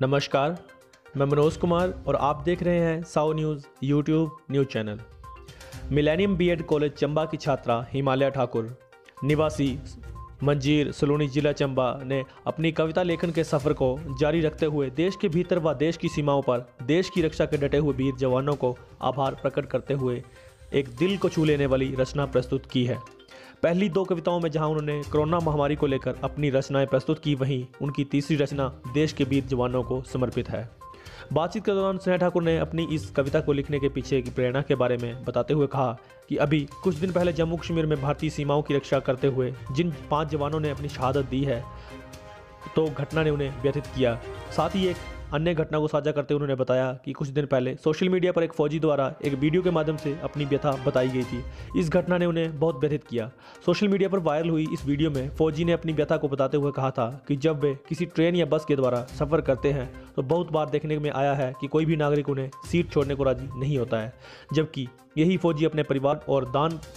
नमस्कार, मैं मनोज कुमार और आप देख रहे हैं साउ news YouTube news channel. Millennium BEd college Chamba की छात्रा हिमालय ठाकुर निवासी मंजीर सलूनी जिला चंबा ने अपनी कविता लेखन के सफ़र को जारी रखते हुए देश के भीतर व देश की सीमाओं पर देश की रक्षा के डटे हुए वीर जवानों को आभार प्रकट करते हुए एक दिल को छू लेने वाली रचना प्रस्तुत की है। पहली दो कविताओं में जहां उन्होंने कोरोना महामारी को लेकर अपनी रचनाएं प्रस्तुत की, वहीं उनकी तीसरी रचना देश के वीर जवानों को समर्पित है। बातचीत के दौरान स्नेहा ठाकुर ने अपनी इस कविता को लिखने के पीछे की प्रेरणा के बारे में बताते हुए कहा कि अभी कुछ दिन पहले जम्मू कश्मीर में भारतीय सीमाओं की रक्षा करते हुए जिन 5 जवानों ने अपनी शहादत दी है, तो घटना ने उन्हें व्यथित किया। साथ ही एक अन्य घटना को साझा करते हुए उन्होंने बताया कि कुछ दिन पहले सोशल मीडिया पर एक फौजी द्वारा एक वीडियो के माध्यम से अपनी व्यथा बताई गई थी। इस घटना ने उन्हें बहुत व्यथित किया। सोशल मीडिया पर वायरल हुई इस वीडियो में फौजी ने अपनी व्यथा को बताते हुए कहा था कि जब वे किसी ट्रेन या बस के द्वारा सफ़र करते हैं तो बहुत बार देखने में आया है कि कोई भी नागरिक उन्हें सीट छोड़ने को राजी नहीं होता है, जबकि यही फौजी अपने परिवार और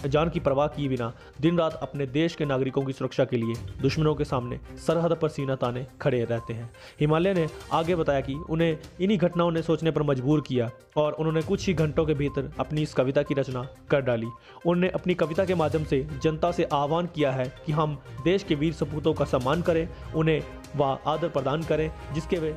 जान की परवाह किए बिना दिन रात अपने देश के नागरिकों की सुरक्षा के लिए दुश्मनों के सामने सरहद पर सीना ताने खड़े रहते हैं। हिमालय ने आगे बताया कि उन्हें इन्हीं घटनाओं ने सोचने पर मजबूर किया और उन्होंने कुछ ही घंटों के भीतर अपनी इस कविता की रचना कर डाली। उन्होंने अपनी कविता के माध्यम से जनता से आह्वान किया है कि हम देश के वीर सपूतों का सम्मान करें, उन्हें वह आदर प्रदान करें जिसके वे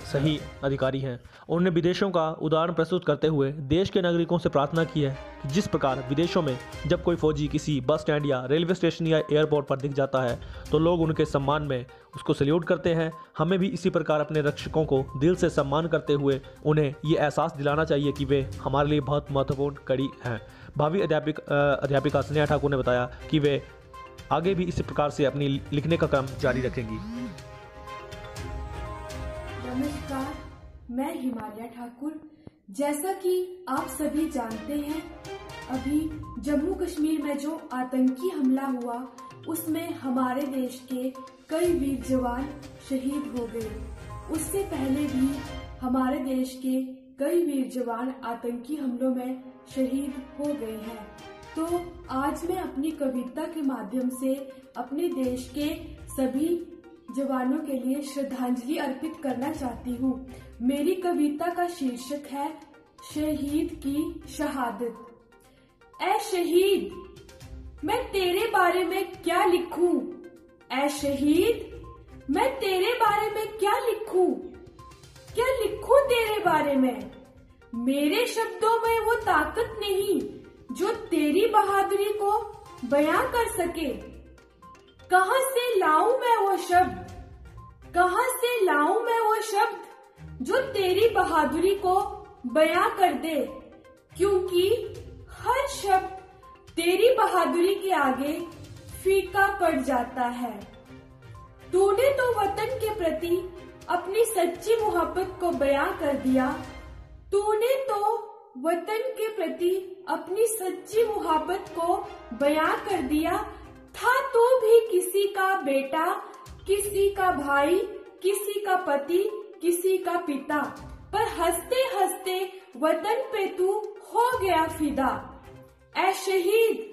सही अधिकारी हैं। उन्होंने विदेशों का उदाहरण प्रस्तुत करते हुए देश के नागरिकों से प्रार्थना की है कि जिस प्रकार विदेशों में जब कोई फौजी किसी बस स्टैंड या रेलवे स्टेशन या एयरपोर्ट पर दिख जाता है तो लोग उनके सम्मान में उसको सैल्यूट करते हैं, हमें भी इसी प्रकार अपने रक्षकों को दिल से सम्मान करते हुए उन्हें ये एहसास दिलाना चाहिए कि वे हमारे लिए बहुत महत्वपूर्ण कड़ी हैं। भावी अध्यापिका स्नेहा ठाकुर ने बताया कि वे आगे भी इसी प्रकार से अपनी लिखने का क्रम जारी रखेंगी। नमस्कार, मैं हिमालय ठाकुर। जैसा कि आप सभी जानते हैं, अभी जम्मू कश्मीर में जो आतंकी हमला हुआ उसमें हमारे देश के कई वीर जवान शहीद हो गए। उससे पहले भी हमारे देश के कई वीर जवान आतंकी हमलों में शहीद हो गए हैं। तो आज मैं अपनी कविता के माध्यम से अपने देश के सभी जवानों के लिए श्रद्धांजलि अर्पित करना चाहती हूँ। मेरी कविता का शीर्षक है शहीद की शहादत। ऐ शहीद, मैं तेरे बारे में क्या लिखूं? ऐ शहीद, मैं तेरे बारे में क्या लिखूं? क्या लिखूं तेरे बारे में? मेरे शब्दों में वो ताकत नहीं जो तेरी बहादुरी को बयां कर सके। कहां से लाऊं मैं वो शब्द? कहां से लाऊं मैं वो शब्द जो तेरी बहादुरी को बयां कर दे? क्योंकि हर शब्द तेरी बहादुरी के आगे फीका पड़ जाता है। तूने तो वतन के प्रति अपनी सच्ची मोहब्बत को बयां कर दिया। तूने तो वतन के प्रति अपनी सच्ची मोहब्बत को बयां कर दिया। था तू भी किसी का बेटा, किसी का भाई, किसी का पति, किसी का पिता, पर हंसते हंसते वतन पे तू हो गया फिदा। ऐ शहीद,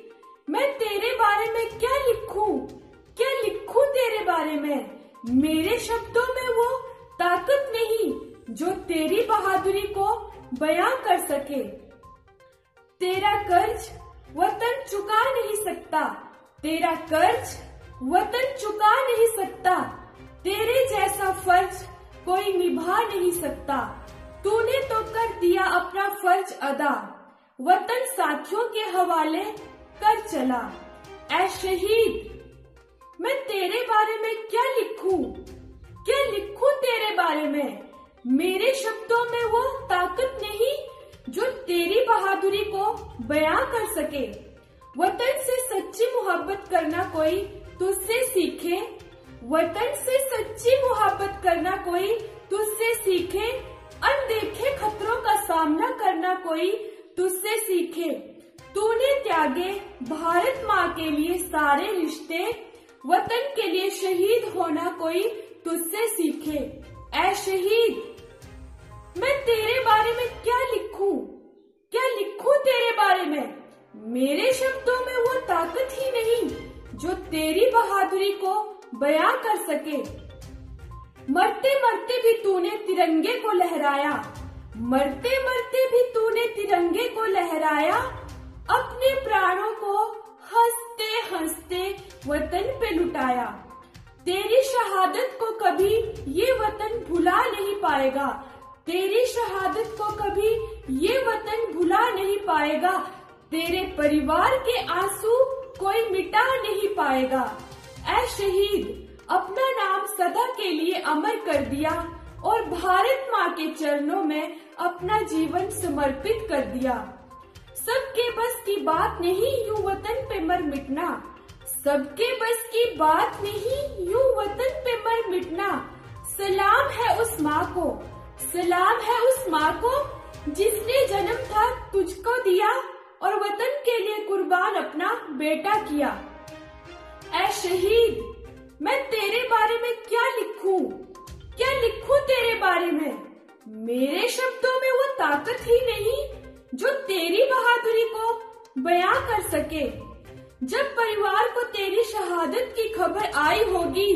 मैं तेरे बारे में क्या लिखूं? क्या लिखूं तेरे बारे में? मेरे शब्दों में वो ताकत नहीं जो तेरी बहादुरी को बयां कर सके। तेरा कर्ज वतन चुका नहीं सकता। तेरा कर्ज वतन चुका नहीं सकता। तेरे जैसा फर्ज कोई निभा नहीं सकता। तूने तो कर दिया अपना फर्ज अदा, वतन साथियों के हवाले कर चला। ऐ शहीद, मैं तेरे बारे में क्या लिखूं? क्या लिखूं तेरे बारे में? मेरे शब्दों में वो ताकत नहीं जो तेरी बहादुरी को बयां कर सके। वतन से सच्ची मोहब्बत करना कोई तुझसे सीखे। वतन से सच्ची मोहब्बत करना कोई तुझसे सीखे। अनदेखे खतरों का सामना करना कोई तुझसे सीखे। तूने त्यागे भारत माँ के लिए सारे रिश्ते। वतन के लिए शहीद होना कोई तुझसे सीखे। ऐ शहीद, मैं तेरे बारे में क्या लिखूं? क्या लिखूं तेरे बारे में? मेरे शब्दों में वो ताकत ही नहीं जो तेरी बहादुरी को बयां कर सके। मरते मरते भी तूने तिरंगे को लहराया, मरते मरते भी तूने तिरंगे को लहराया, अपने प्राणों को हंसते हंसते वतन पे लुटाया। तेरी शहादत को कभी ये वतन भुला नहीं पाएगा, तेरी शहादत को कभी ये वतन भुला नहीं पाएगा, तेरे परिवार के आंसू कोई मिटा नहीं पाएगा। ऐ शहीद, अपना नाम सदा के लिए अमर कर दिया और भारत माँ के चरणों में अपना जीवन समर्पित कर दिया। सबके बस की बात नहीं यूं वतन पे मर मिटना, सबके बस की बात नहीं यूं वतन पे मर मिटना। सलाम है उस माँ को, सलाम है उस माँ को जिसने जन्म था तुझको दिया और वतन के लिए कुर्बान अपना बेटा किया। ऐ शहीद, मैं तेरे बारे में क्या लिखूं, क्या लिखूं तेरे बारे में। मेरे शब्दों में वो ताकत ही नहीं जो तेरी बहादुरी को बयां कर सके। जब परिवार को तेरी शहादत की खबर आई होगी,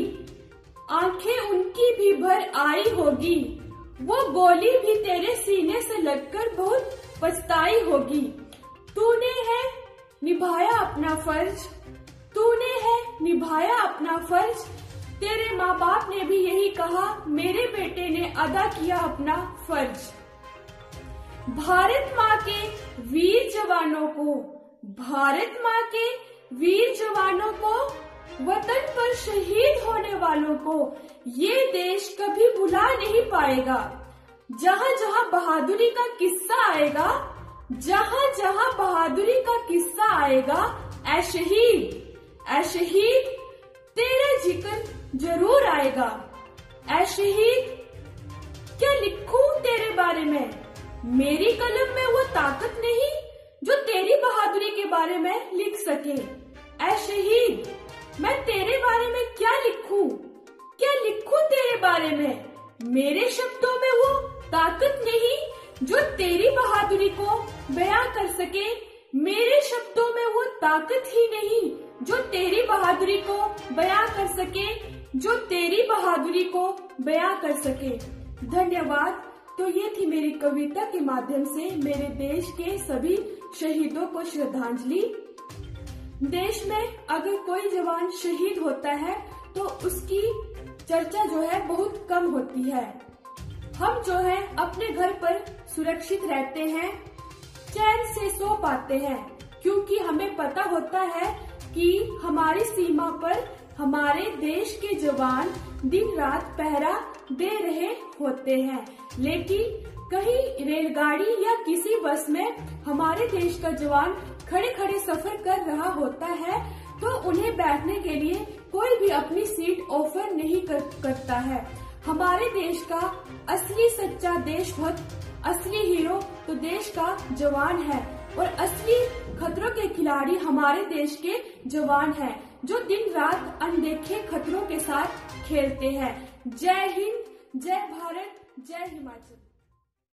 आंखें उनकी भी भर आई होगी, वो गोली भी तेरे सीने से लगकर बहुत पछताई होगी। तूने है निभाया अपना फर्ज, तूने है निभाया अपना फर्ज। तेरे माँ बाप ने भी यही कहा, मेरे बेटे ने अदा किया अपना फर्ज। भारत माँ के वीर जवानों को, भारत माँ के वीर जवानों को, वतन पर शहीद होने वालों को ये देश कभी भुला नहीं पाएगा। जहाँ जहाँ बहादुरी का किस्सा आएगा, जहाँ जहाँ बहादुरी का किस्सा आएगा, ऐ शहीद, ऐ शहीद, तेरा जिक्र जरूर आएगा। ऐ शहीद, क्या लिखूं तेरे बारे में। मेरी कलम में वो ताकत नहीं जो तेरी बहादुरी के बारे में लिख सके। ऐ शहीद, मैं तेरे बारे में क्या लिखूं, क्या लिखूं तेरे बारे में। मेरे शब्दों में वो ताकत नहीं जो तेरी बहादुरी को बयां कर सके। मेरे शब्दों में वो ताकत ही नहीं जो तेरी बहादुरी को बयां कर सके, जो तेरी बहादुरी को बयां कर सके। धन्यवाद। तो ये थी मेरी कविता के माध्यम से मेरे देश के सभी शहीदों को श्रद्धांजलि। देश में अगर कोई जवान शहीद होता है तो उसकी चर्चा जो है बहुत कम होती है। हम जो है अपने घर पर सुरक्षित रहते हैं, चैन से सो पाते हैं, क्योंकि हमें पता होता है कि हमारी सीमा पर हमारे देश के जवान दिन रात पहरा दे रहे होते हैं। लेकिन कहीं रेलगाड़ी या किसी बस में हमारे देश का जवान खड़े खड़े सफर कर रहा होता है तो उन्हें बैठने के लिए कोई भी अपनी सीट ऑफर नहीं करता है। हमारे देश का असली सच्चा देशभक्त, असली हीरो तो देश का जवान है और असली खतरों के खिलाड़ी हमारे देश के जवान हैं, जो दिन रात अनदेखे खतरों के साथ खेलते हैं। जय हिंद, जय भारत, जय हिमाचल।